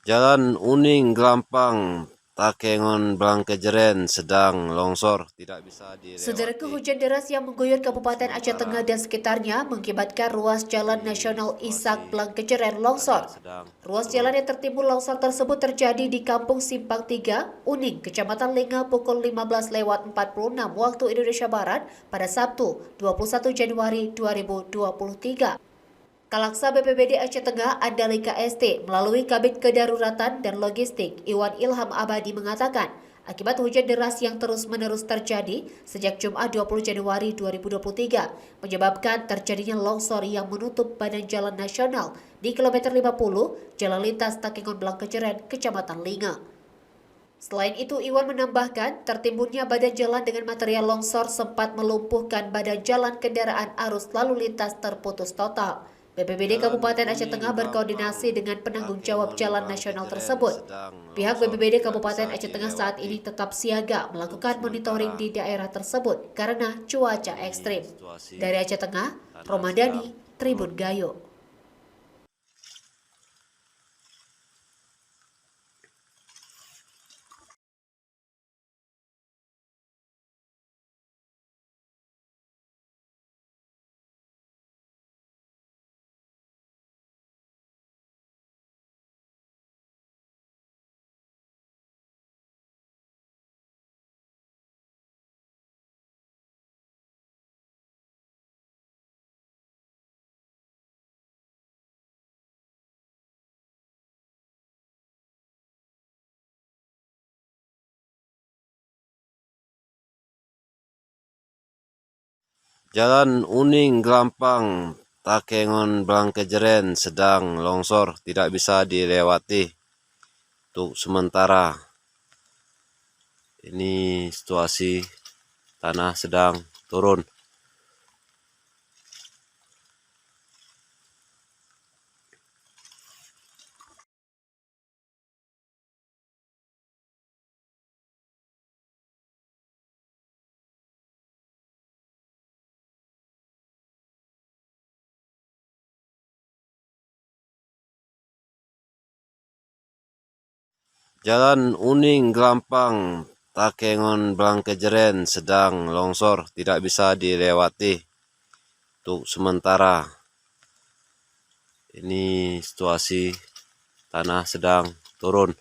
Jalan Uning Glampang, Takengon Blangkejeren sedang longsor, tidak bisa Saudaraku, dilewati. hujan deras yang mengguyur Untuk Kabupaten Aceh sementara Tengah dan sekitarnya mengakibatkan ruas Jalan ini Nasional Ishak situasi Blangkejeren tanah longsor. sedang Ruas turun. jalan yang tertimbun longsor tersebut terjadi di Kampung Simpang 3, Uning, Kecamatan Linga pukul 15:46 waktu Indonesia Barat pada Sabtu 21 Januari 2023. Kalaksa BPBD Aceh Tengah Andalika ST melalui Kabit Kedaruratan dan Logistik Iwan Ilham Abadi mengatakan, akibat hujan deras yang terus-menerus terjadi sejak Jumat 20 Januari 2023 menyebabkan terjadinya longsor yang menutup badan jalan nasional di kilometer 50 Jalan Lintas Takengon Blangkejeren, Kecamatan Linga. Selain itu, Iwan menambahkan, tertimbunnya badan jalan dengan material longsor sempat melumpuhkan badan jalan kendaraan arus lalu lintas terputus total. BPBD Jalan Kabupaten Aceh Uning Tengah berkoordinasi Glampang, dengan penanggung jawab Takengon jalan nasional Blangkejeren tersebut. sedang Pihak longsor, BPBD tidak bisa Kabupaten Aceh Tengah saat dilewati. ini tetap siaga Untuk melakukan monitoring sementara di daerah tersebut karena cuaca ini ekstrim. situasi Dari Aceh Tengah, tanah Romadani, sedang Tribun turun. Gayo. Jalan Uning Glampang, Takengon Blangkejeren sedang longsor, tidak bisa dilewati. Untuk sementara ini situasi tanah sedang turun. Jalan Uning Glampang, Takengon Blangkejeren sedang longsor, tidak bisa dilewati. Untuk sementara ini situasi tanah sedang turun.